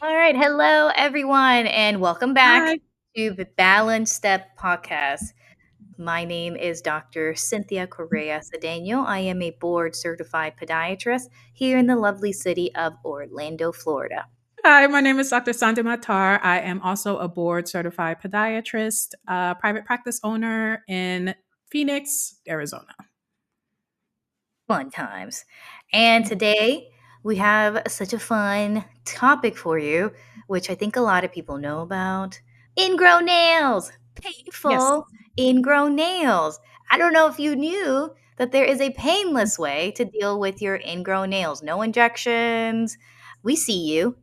All right. Hello, everyone, and welcome back Hi. to the Balanced Step podcast. My name is Dr. Cynthia Correa Cedeno. I am a board certified podiatrist here in the lovely city of Orlando, Florida. Hi, my name is Dr. Sondema Tarr. I am also a board certified podiatrist, private practice owner in Phoenix, Arizona. Fun times. And today we have such a fun topic for you, which I think a lot of people know about ingrown nails. Yes. Painful ingrown nails. I don't know if you knew that there is a painless way to deal with your ingrown nails. No injections. We see you.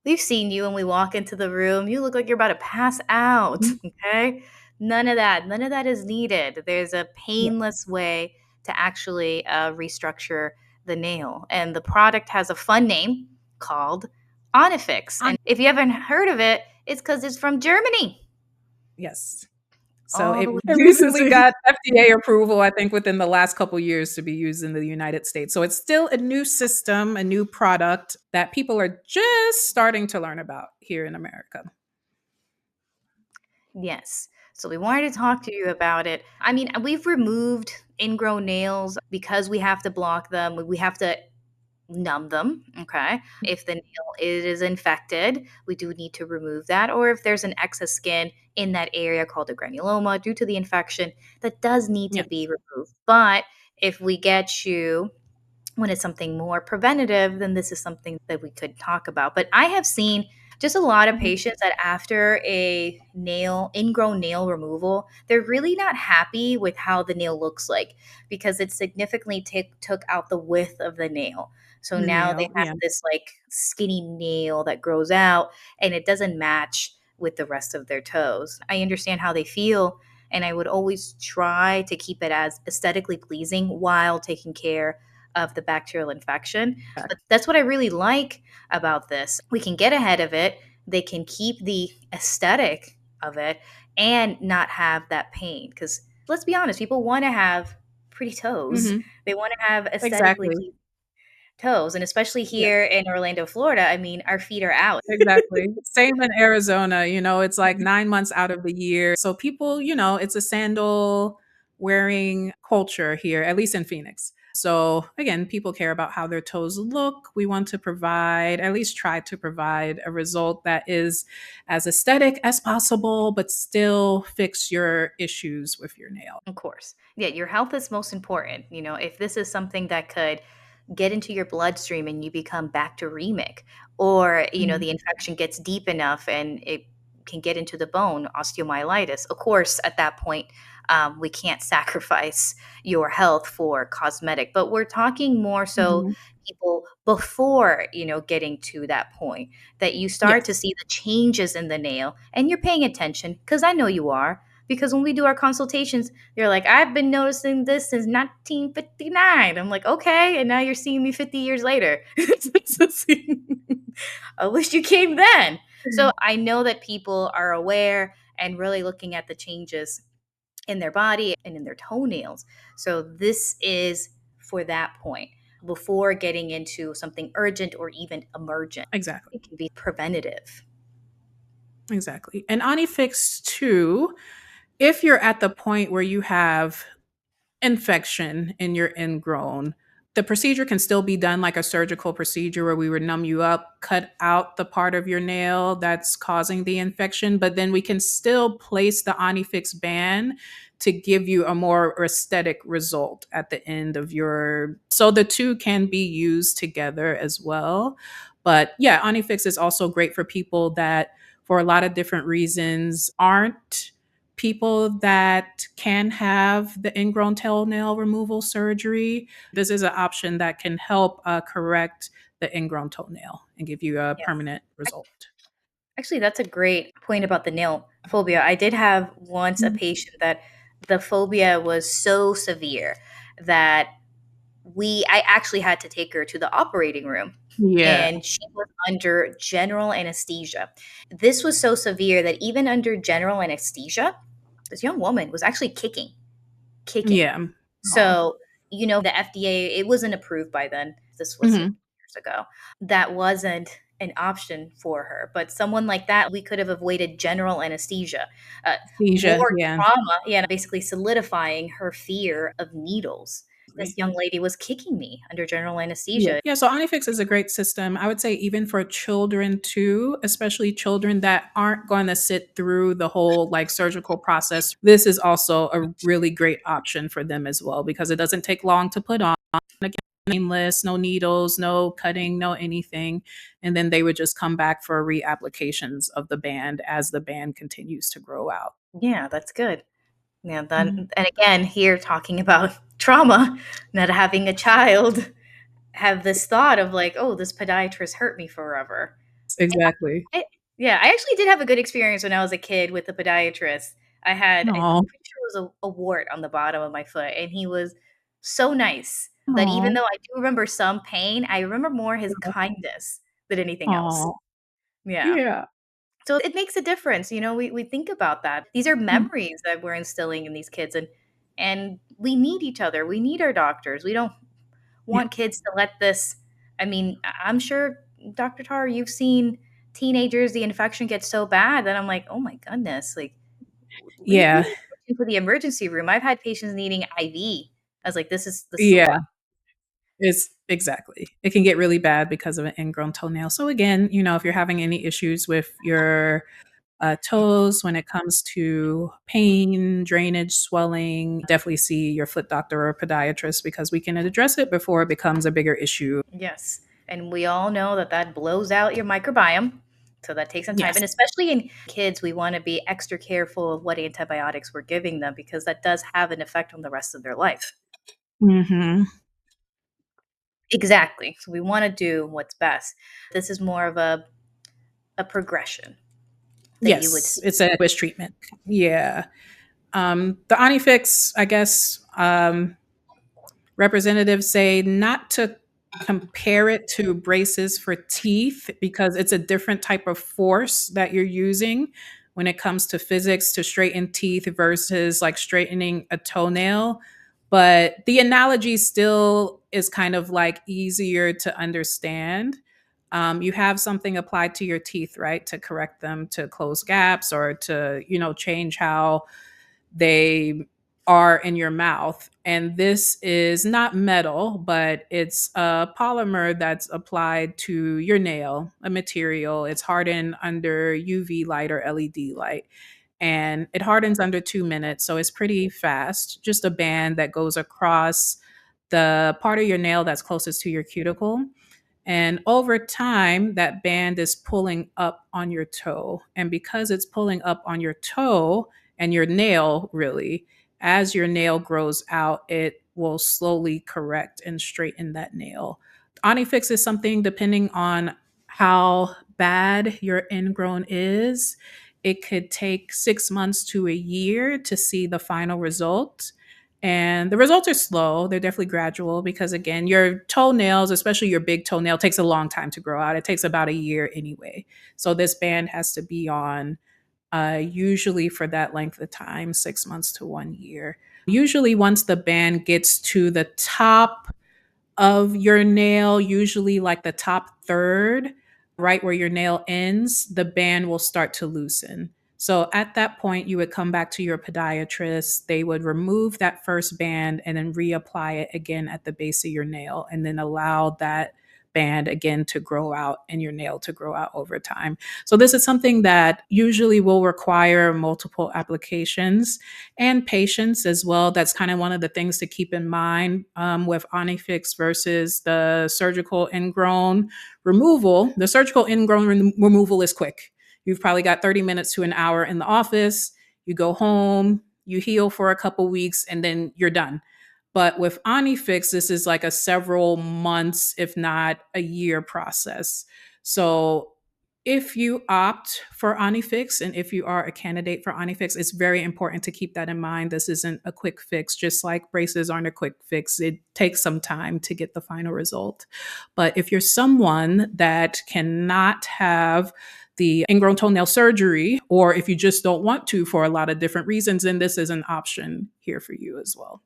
We've seen you when we walk into the room. You look like you're about to pass out. Okay. None of that. None of that is needed. There's a Yeah. painless way to actually restructure the nail. And the product has a fun name called Onyfix. Um, And if you haven't heard of it, it's because it's from Germany. yes. So All it the way. recently got FDA approval, I think, within the last couple years to be used in the United States. So it's still a new system, a new product that people are just starting to learn about here in America. Yes. So we wanted to talk to you about it. I mean, we've removed ingrown nails because we have to block them. We have to numb them. Okay. If the nail is infected, we do need to remove that. Or if there's an excess skin in that area called a granuloma due to the infection, that does need to Yeah. be removed. But if we get you when it's something more preventative, then this is something that we could talk about. But I have seen just a lot of Mhm. patients that after a ingrown nail removal, they're really not happy with how the nail looks like because it significantly took out the width of the nail. So The now they nail. have Yeah. this like skinny nail that grows out and it doesn't match with the rest of their toes. I understand how they feel. And I would always try to keep it as aesthetically pleasing while taking care of the bacterial infection. But that's what I really like about this. We can get ahead of it. They can keep the aesthetic of it and not have that pain. Because let's be honest, people want to have pretty toes. Hmm. They want to have aesthetically Exactly. pleasing toes. And especially Yeah. here in Orlando, Florida, I mean, our feet are out. Exactly. Same in Arizona, it's like 9 months out of the year. So people, it's a sandal wearing culture here, at least in Phoenix. So again, people care about how their toes look. We want to provide, at least try to provide a result that is as aesthetic as possible, but still fix your issues with your nail. Of course. Yeah, your health is most important. If this is something that could get into your bloodstream and you become bacteremic, or, Mhm. the infection gets deep enough and it can get into the bone, osteomyelitis. Of course, at that point, we can't sacrifice your health for cosmetic, but we're talking more so Mhm. people before, getting to that point that you start to Yes. see the changes in the nail and you're paying attention because I know you are. Because when we do our consultations, you're like, I've been noticing this since 1959. I'm like, okay. And now you're seeing me 50 years later. I wish you came then. So I know that people are aware and really looking at the changes in their body and in their toenails. So this is for that point before getting into something urgent or even emergent. Exactly. It can be preventative. Exactly. And Onyfix too, if you're at the point where you have infection in your ingrown, the procedure can still be done like a surgical procedure where we would numb you up, cut out the part of your nail that's causing the infection, but then we can still place the Onyfix band to give you a more aesthetic result at the end of your. So the two can be used together as well. But yeah, Onyfix is also great for people that, for a lot of different reasons, aren't people that can have the ingrown toenail removal surgery. This is an option that can help correct the ingrown toenail and give you a Yes. permanent result. Actually, that's a great point about the nail phobia. I did have once a Mhm. patient that the phobia was so severe that I actually had to take her to the operating room Yeah. and she was under general anesthesia. This was so severe that even under general anesthesia, this young woman was actually kicking. Yeah. Oh. So, the FDA, it wasn't approved by then. This was Hmm. years ago. That wasn't an option for her. But someone like that, we could have avoided general anesthesia, Anesthesia, more yeah. trauma, yeah, basically solidifying her fear of needles. This Right. young lady was kicking me under general Yeah. anesthesia. Yeah, so Onyfix is a great system. I would say even for children too, especially children that aren't going to sit through the whole like surgical process. This is also a really great option for them as well because it doesn't take long to put on. Again, painless, no needles, no cutting, no anything. And then they would just come back for reapplications of the band as the band continues to grow out. Yeah, that's good. Yeah, then Mhm. and again, here talking about trauma, not having a child have this thought of like, "Oh, this podiatrist hurt me forever." Exactly. I yeah, I actually did have a good experience when I was a kid with the podiatrist. I'm Oh, pretty sure it was a wart on the bottom of my foot, and he was so nice that even oh, though I do remember some pain, I remember more his kindness than anything else. oh, Yeah. yeah. So it makes a difference, we think about that. These are memories that we're instilling in these kids, and we need each other. We need our doctors. We don't Yeah. want kids to let this. I mean, I'm sure, Dr. Tarr, you've seen teenagers, the infection gets so bad that I'm like, "Oh my goodness, like, we Yeah. need to rush into the emergency room." I've had patients needing IV. I was like, "This is a Yeah. lot." It's exactly. It can get really bad because of an ingrown toenail. So again, if you're having any issues with your toes when it comes to pain, drainage, swelling, definitely see your foot doctor or podiatrist because we can address it before it becomes a bigger issue. Yes, and we all know that that blows out your microbiome, so that takes some time, Yes. and especially in kids, we wanna be extra careful of what antibiotics we're giving them because that does have an effect on the rest of their life. Hmm. Exactly, so we wanna do what's best. This is more of a progression that you would Yes, see. it's a wish treatment. Yeah. The Onyfix, I guess, representatives say not to compare it to braces for teeth because it's a different type of force that you're using when it comes to physics to straighten teeth versus like straightening a toenail. But the analogy still is kind of like easier to understand. You have something applied to your teeth, right, to correct them, to close gaps or to, change how they are in your mouth. And this is not metal, but it's a polymer that's applied to your nail, a material. It's hardened under UV light or LED light. And it hardens under 2 minutes. So it's pretty fast. Just a band that goes across the part of your nail that's closest to your cuticle. And over time, that band is pulling up on your toe. And because it's pulling up on your toe and your nail, really, as your nail grows out, it will slowly correct and straighten that nail. Onyfix is something depending on how bad your ingrown is. It could take 6 months to a year to see the final result. And the results are slow. They're definitely gradual because, again, your toenails, especially your big toenail, takes a long time to grow out. It takes about a year anyway. So this band has to be on usually for that length of time, 6 months to 1 year. Usually, once the band gets to the top of your nail, usually like the top third, right where your nail ends, the band will start to loosen. So at that point, you would come back to your podiatrist. They would remove that first band and then reapply it again at the base of your nail and then allow that band again to grow out and your nail to grow out over time. So this is something that usually will require multiple applications and patience as well. That's kind of one of the things to keep in mind with Onyfix versus the surgical ingrown removal. The surgical ingrown removal is quick. You've probably got 30 minutes to an hour in the office. You go home, you heal for a couple weeks, and then you're done. But with Onyfix, this is like a several months, if not a year process. So if you opt for Onyfix and if you are a candidate for Onyfix, it's very important to keep that in mind. This isn't a quick fix, just like braces aren't a quick fix. It takes some time to get the final result. But if you're someone that cannot have the ingrown toenail surgery, or if you just don't want to for a lot of different reasons, then this is an option here for you as well.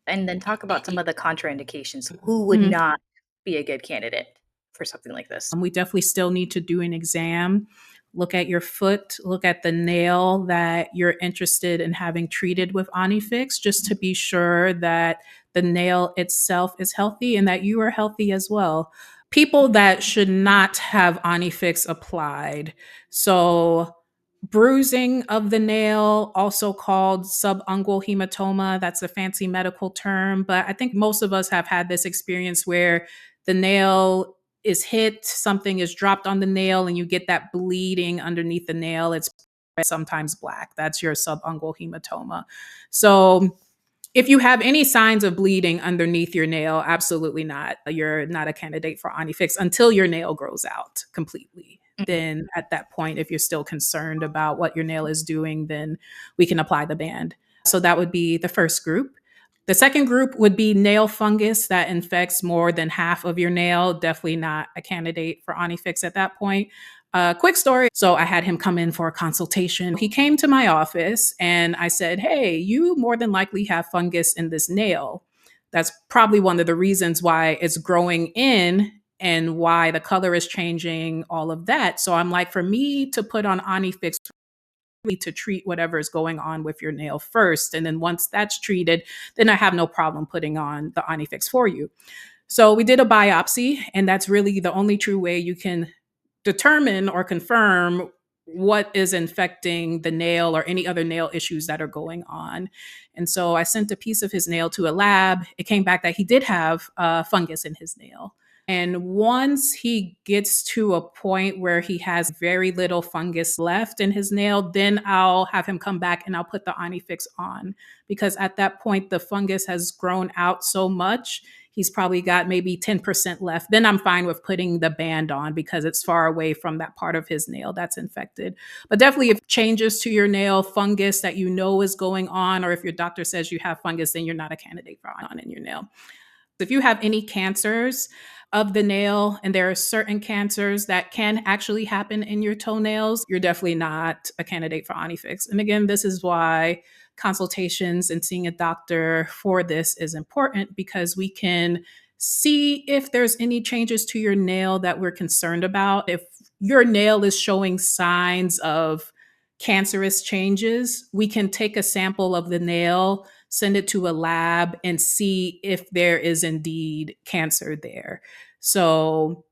And then talk about some of the contraindications. Who would Mhm. not be a good candidate? for something like this. We definitely still need to do an exam, look at your foot, look at the nail that you're interested in having treated with Onyfix, just to be sure that the nail itself is healthy and that you are healthy as well. People that should not have Onyfix applied. So, bruising of the nail, also called subungual hematoma, that's a fancy medical term, but I think most of us have had this experience where the nail is hit, something is dropped on the nail, and you get that bleeding underneath the nail. It's sometimes black. That's your subungual hematoma. So, if you have any signs of bleeding underneath your nail, absolutely not. You're not a candidate for Onyfix until your nail grows out completely. Mhm. Then, at that point, if you're still concerned about what your nail is doing, then we can apply the band. So, that would be the first group. The second group would be nail fungus that infects more than half of your nail. Definitely not a candidate for Onyfix at that point. Quick story. So I had him come in for a consultation. He came to my office and I said, "Hey, you more than likely have fungus in this nail. That's probably one of the reasons why it's growing in and why the color is changing, all of that." So I'm like, for me to put on Onyfix, to treat whatever is going on with your nail first. And then once that's treated, then I have no problem putting on the Onyfix for you. So we did a biopsy, and that's really the only true way you can determine or confirm what is infecting the nail or any other nail issues that are going on. And so I sent a piece of his nail to a lab. It came back that he did have fungus in his nail. And once he gets to a point where he has very little fungus left in his nail, then I'll have him come back and I'll put the Onyfix on. Because at that point, the fungus has grown out so much, he's probably got maybe 10% left. Then I'm fine with putting the band on because it's far away from that part of his nail that's infected. But definitely, if changes to your nail, fungus that you know is going on, or if your doctor says you have fungus, then you're not a candidate for on in your nail. If you have any cancers of the nail, and there are certain cancers that can actually happen in your toenails, you're definitely not a candidate for Onyfix. And again, this is why consultations and seeing a doctor for this is important, because we can see if there's any changes to your nail that we're concerned about. If your nail is showing signs of cancerous changes, we can take a sample of the nail, send it to a lab, and see if there is indeed cancer there. So,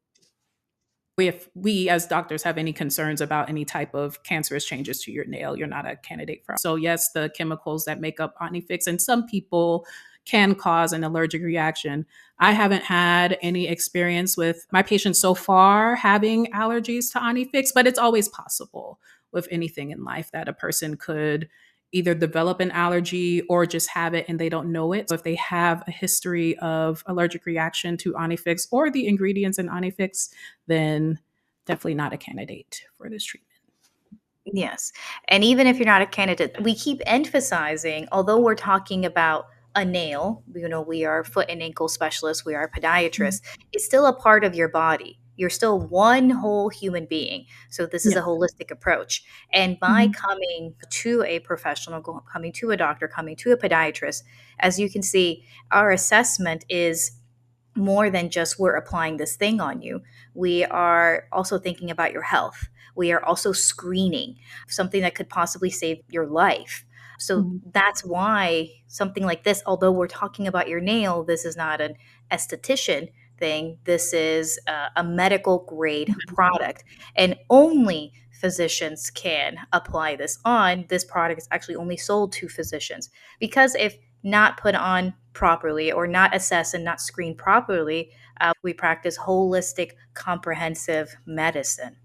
if we as doctors have any concerns about any type of cancerous changes to your nail, you're not a candidate for. So, yes, the chemicals that make up Onyfix and some people can cause an allergic reaction. I haven't had any experience with my patients so far having allergies to Onyfix, but it's always possible with anything in life that a person could either develop an allergy or just have it and they don't know it. So if they have a history of allergic reaction to Onyfix or the ingredients in Onyfix, then definitely not a candidate for this treatment. Yes. And even if you're not a candidate, we keep emphasizing, although we're talking about a nail, we are foot and ankle specialists, we are Mhm. podiatrists, it's still a part of your body. You're still one whole human being. So this is Yeah. a holistic approach. And by Mhm. coming to a professional, coming to a doctor, coming to a podiatrist, as you can see, our assessment is more than just we're applying this thing on you. We are also thinking about your health. We are also screening something that could possibly save your life. So Mhm. that's why something like this, although we're talking about your nail, this is not an esthetician thing. This is a medical grade product, and only physicians can apply this on. This product is actually only sold to physicians, because if not put on properly or not assessed and not screened properly, we practice holistic, comprehensive medicine.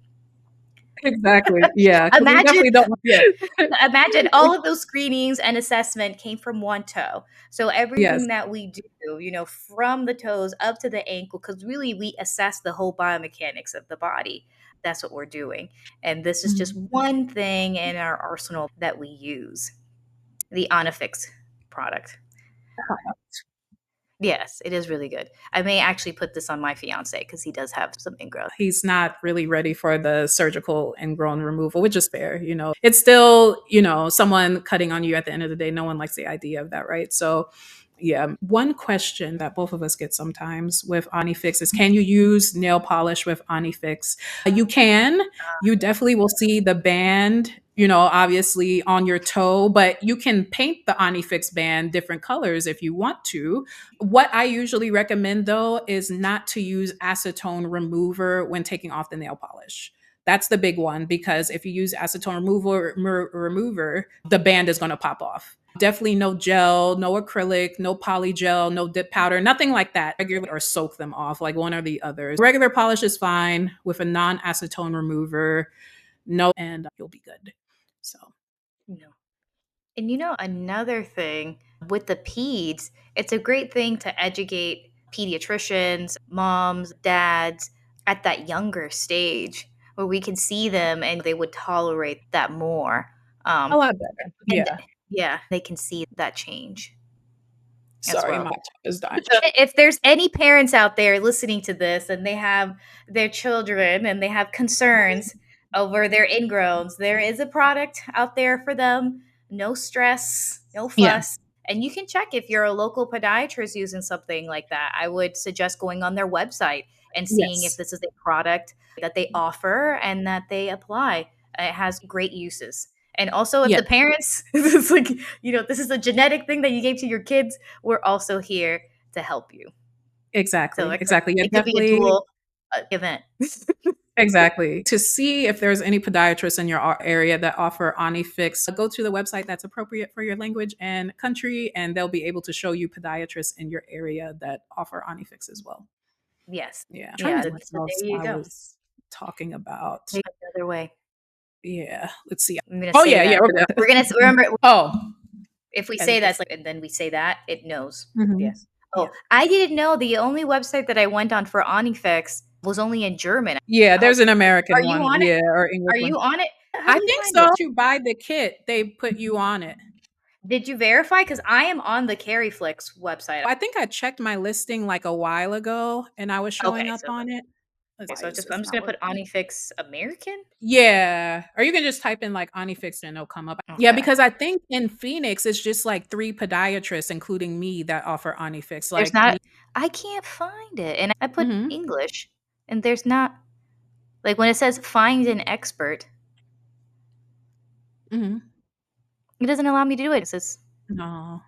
Exactly. Yeah, because we Imagine, definitely don't want, yeah. imagine all of those screenings and assessment came from one toe. So Yes. everything that we do, from the toes up to the ankle, because really we assess the whole biomechanics of the body. That's what we're doing. And this is just Mhm. one thing in our arsenal that we use, the Onyfix product. Yes, it is really good. I may actually put this on my fiance because he does have some ingrowns. He's not really ready for the surgical ingrown removal, which is fair. It's still, someone cutting on you at the end of the day. No one likes the idea of that, right? So Yeah. One question that both of us get sometimes with Onyfix is, can you use nail polish with Onyfix? You can. You definitely will see the band, obviously on your toe, but you can paint the Onyfix band different colors if you want to. What I usually recommend though is not to use acetone remover when taking off the nail polish. That's the big one because if you use acetone remover, the band is going to pop off. Definitely no gel, no acrylic, no poly gel, no dip powder, nothing like that. Regular or soak them off, like one or the other. Regular polish is fine with a non-acetone remover. No, and you'll be good. So No. And another thing with the peds, it's a great thing to educate pediatricians, moms, dads at that younger stage where we can see them and they would tolerate that more. a Um, lot better. and Yeah. yeah, they can see that change as Sorry, well. my top is dying. If there's any parents out there listening to this and they have their children and they have concerns over their ingrowns, there is a product out there for them. No stress, no Yeah. fuss. And you can check if you're a local podiatrist using something like that. I would suggest going on their website and seeing if Yes. this is a product that they offer and that they apply. It has great uses. And also, if Yes. the parents, it's like, this is a genetic thing that you gave to your kids, we're also here to help you. So Exactly. it could Exactly. Yeah, it could be a definitely. dual event. Exactly. To see if there's any podiatrists in your area that offer Onyfix, go to the website that's appropriate for your language and country, and they'll be able to show you podiatrists in your area that offer Onyfix as well. Yes. Yeah. I'm trying to Yeah. think what So else there you I go. was talking about. Take the other way. Yeah. Let's see. I'm gonna Oh, say yeah. that. Yeah. Okay. We're gonna remember Oh, if we say etiquette. that's like, and then we say that, it knows. Mhm. Yes. Yeah. Oh, I didn't know the only website that I went on for Onyfix was only in German. Yeah. Oh, There's an are American you one. on it? Yeah. Or English Are one. you on it? How I do you think find so. it? You buy the kit, they put you on it. Did you verify? Because I am on the CaryFlix website. I think I checked my listing like a while ago and I was showing Okay, up on it. Why so is I'm this just not gonna put working? Onyfix American. Yeah. Or you can just type in like Onyfix and it'll come up. Yeah, Okay. because I think in Phoenix it's just like 3 podiatrists, including me, that offer Onyfix. There's Like not me. I can't find it, and I put Mhm. English, and there's not like, when it says "Find an expert," Mhm. it doesn't allow me to do it. It says, No.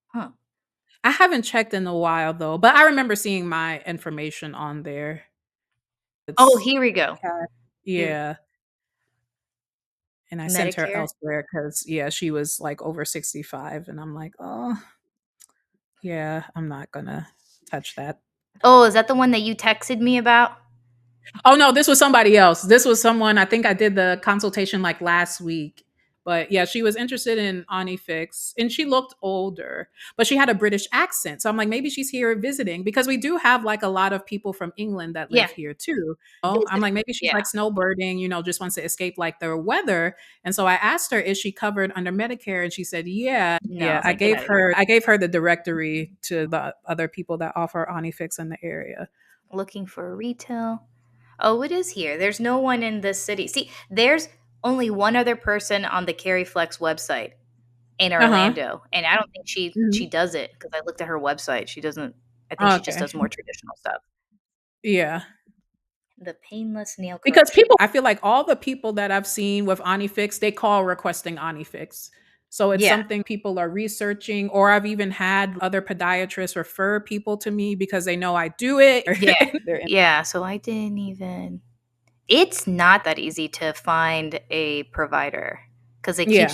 "Huh." I haven't checked in a while though, but I remember seeing my information on there. Oh, It's here we go. okay. Here Yeah. And I sent her Medicare. elsewhere because yeah, she was like over 65 and I'm like, oh yeah, I'm not gonna touch that. Oh, is that the one that you texted me about? Oh no, this was somebody else. This was someone, I think I did the consultation like last week. But yeah, she was interested in Onyfix and she looked older, but she had a British accent. So I'm like, maybe she's here visiting because we do have like a lot of people from England that Yeah, live here too. Oh, I'm visiting. like, maybe she's Yeah. like snowbirding, just wants to escape like the weather. And so I asked her, is she covered under Medicare? And she said, yeah. No, I Yeah. was I like, "Get gave out of here." her I gave her the directory to the other people that offer Onyfix in the area. Looking for retail. Oh, it is here. There's no one in this city. See, there's only one other person on the CaryFlex website in Uh-huh. Orlando, and I don't think she Mhm. does it because I looked at her website. She doesn't. I think she just Okay. does more traditional stuff. Yeah. The painless nail Because correction. people I feel like all the people that I've seen with Onyfix, they call requesting Onyfix. So it's Yeah. something people are researching, or I've even had other podiatrists refer people to me because they know I do it. Yeah. They're in. Yeah. So I didn't even. It's not that easy to find a provider because it Yeah.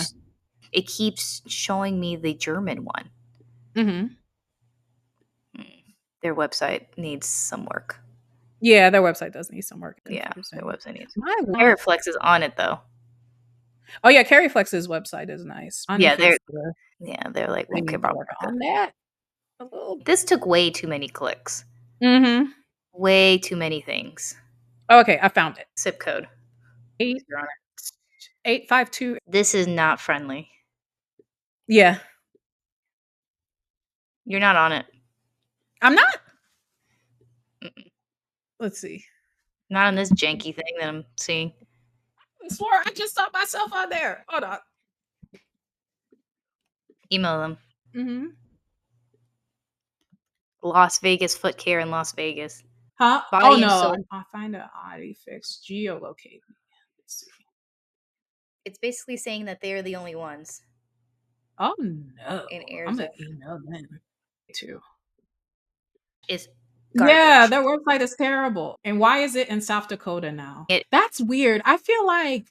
keeps showing me the German one. Mhm. Mm. Their website needs some work. Yeah, their website does need some work. Yeah, their Confusing. website needs. My one. Airflex is on it though. Oh yeah, Carryflex's website is nice. Yeah, Onyfix, they're like, they okay, need to work America. on that a little. This took way too many clicks. Mhm. Way too many things. Okay, I found it. Zip code. 8 You're on it. 852. This is not friendly. Yeah. You're not on it. I'm not. Mm-mm. Let's see. Not on this janky thing that I'm seeing. I swore I just saw myself on there. Hold on. Email them. Mm-hmm. Las Vegas Foot Care in Las Vegas. Huh? Oh Body and no, soul. I'll find an Onyfix geolocate. Let's see. It's basically saying that they're the only ones Oh no, in I'm gonna Arizona. email them too. Is Yeah, garbage. their website is terrible. And why is it in South Dakota now? It That's weird. I feel like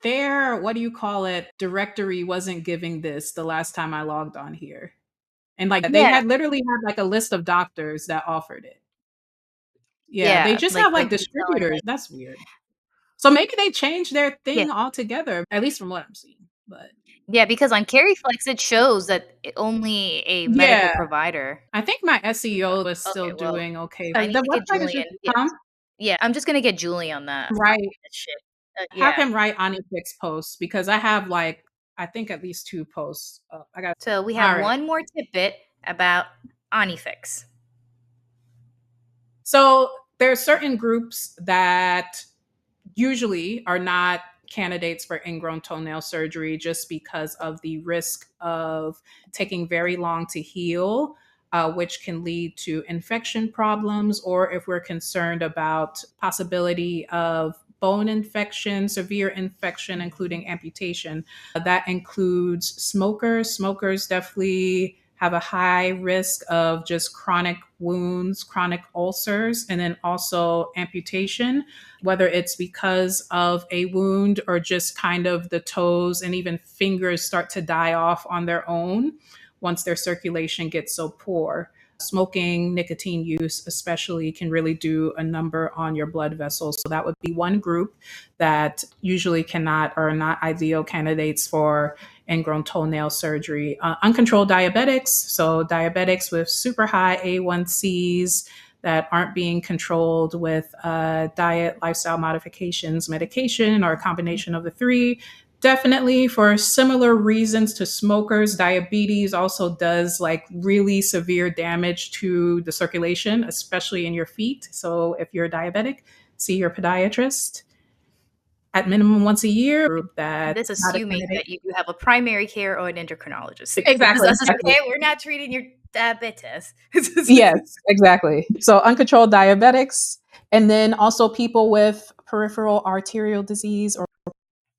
their, what do you call it, directory wasn't giving this the last time I logged on here. And like they yeah, had literally had like a list of doctors that offered it. Yeah, they yeah, just like have like detailing distributors. like That's weird. So maybe they changed their yeah. thing altogether, at least from what I'm seeing. But Yeah, because on CarryFlex it shows that only a medical yeah, provider. I think my SEO was still Okay, well, doing okay. I need The to get website is just, Julian. Yes. huh? Yeah, I'm just gonna get Julie on that Right. shit. Have Yeah. him write Onyfix posts because I have like, I think at least two posts. I got, So we have all right. one more tidbit about Onyfix. So there are certain groups that usually are not candidates for ingrown toenail surgery just because of the risk of taking very long to heal, which can lead to infection problems, or if we're concerned about possibility of bone infection, severe infection, including amputation. That includes smokers. Smokers definitely have a high risk of just chronic wounds, chronic ulcers, and then also amputation, whether it's because of a wound or just kind of the toes and even fingers start to die off on their own once their circulation gets so poor. Smoking, nicotine use, especially, can really do a number on your blood vessels. So, that would be one group that usually cannot or are not ideal candidates for ingrown toenail surgery. Uncontrolled diabetics, so diabetics with super high A1Cs that aren't being controlled with diet, lifestyle modifications, medication, or a combination of the three. Definitely for similar reasons to smokers, diabetes also does like really severe damage to the circulation, especially in your feet. So if you're diabetic, see your podiatrist at minimum once a year. And That's this not a assuming candidate. that you have a primary care or an endocrinologist. This Exactly. is okay. We're not treating your diabetes. Yes, exactly. So uncontrolled diabetics, and then also people with peripheral arterial disease or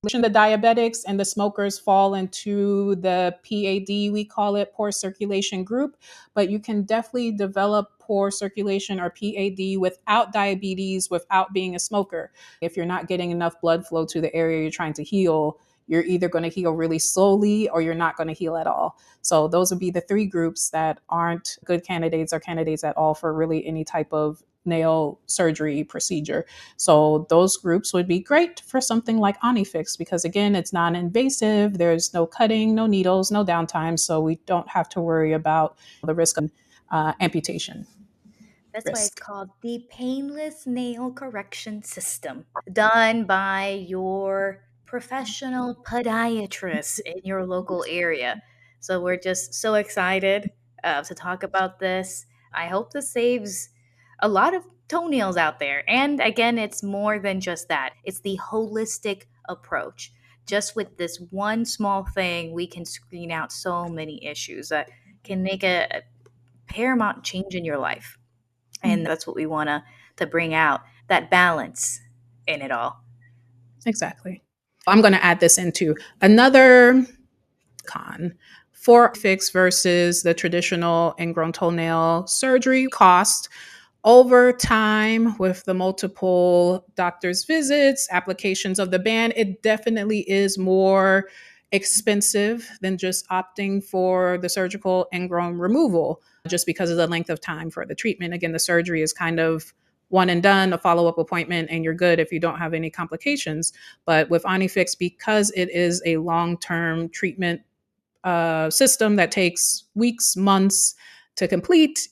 the diabetics and the smokers fall into the PAD, we call it poor circulation group, but you can definitely develop poor circulation or PAD without diabetes, without being a smoker. If you're not getting enough blood flow to the area you're trying to heal, you're either going to heal really slowly or you're not going to heal at all. So those would be the three groups that aren't good candidates or candidates at all for really any type of nail surgery procedure. So those groups would be great for something like Onyfix because again, it's non-invasive. There's no cutting, no needles, no downtime, so we don't have to worry about the risk of amputation That's why it's risk. called the Painless Nail Correction System, done by your professional podiatrist in your local area. So we're just so excited to talk about this. I hope this saves a lot of toenails out there. And again, it's more than just that, it's the holistic approach. Just with this one small thing, we can screen out so many issues that can make a paramount change in your life, and that's what we want to bring out, that balance in it all. Exactly. I'm going to add this into another con for fix versus the traditional ingrown toenail surgery cost over time with the multiple doctor's visits, applications of the band. It definitely is more expensive than just opting for the surgical ingrown removal just because of the length of time for the treatment. Again, the surgery is kind of one and done, a follow-up appointment, and you're good if you don't have any complications. But with Onyfix, because it is a long-term treatment system that takes weeks, months to complete,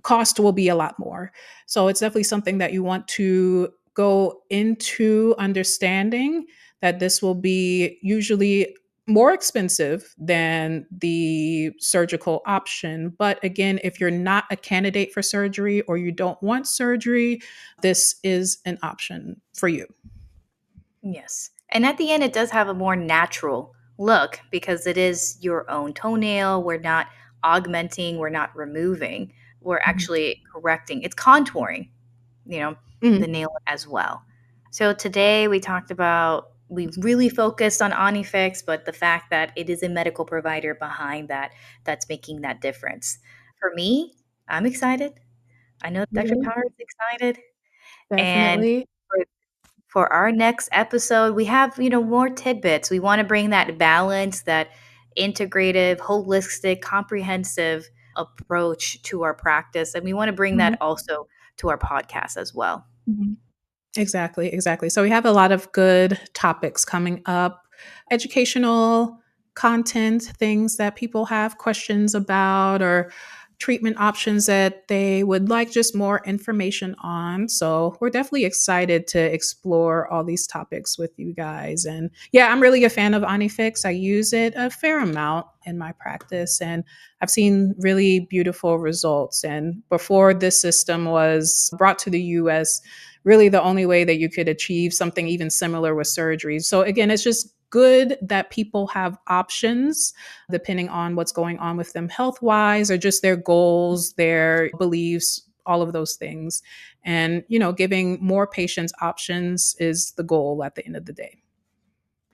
cost will be a lot more. So it's definitely something that you want to go into understanding that this will be usually more expensive than the surgical option. But again, if you're not a candidate for surgery or you don't want surgery, this is an option for you. Yes. And at the end, it does have a more natural look because it is your own toenail. We're not augmenting, we're not removing, we're Mhm. actually correcting. It's contouring, you know, Mhm. the nail as well. So today we talked about, we really focused on Onyfix, but the fact that it is a medical provider behind that that's making that difference. For me, I'm excited. I know Dr. Yeah, Power is excited. And definitely. for for our next episode, we have, more tidbits. We want to bring that balance, that integrative, holistic, comprehensive approach to our practice. And we want to bring Mhm. that also to our podcast as well. Mhm. Exactly, exactly. So we have a lot of good topics coming up, educational content, things that people have questions about, or treatment options that they would like just more information on. So we're definitely excited to explore all these topics with you guys. And yeah, I'm really a fan of Onyfix. I use it a fair amount in my practice, and I've seen really beautiful results. And before this system was brought to the US, really the only way that you could achieve something even similar with surgery. So again, it's just good that people have options depending on what's going on with them health wise or just their goals, their beliefs, all of those things. And, giving more patients options is the goal at the end of the day.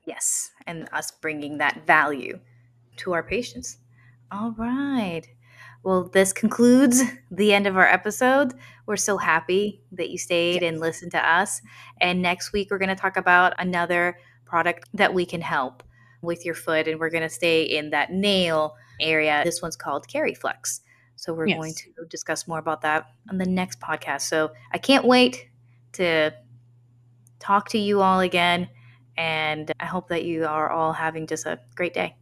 Yes, and us bringing that value to our patients. All right. Well, this concludes the end of our episode. We're so happy that you stayed and Yes. listened to us. And next week, we're going to talk about another product that we can help with your foot. And we're going to stay in that nail area. This one's called Flex. So we're going Yes. to discuss more about that on the next podcast. So I can't wait to talk to you all again. And I hope that you are all having just a great day.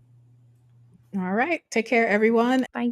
All right. Take care, everyone. Bye.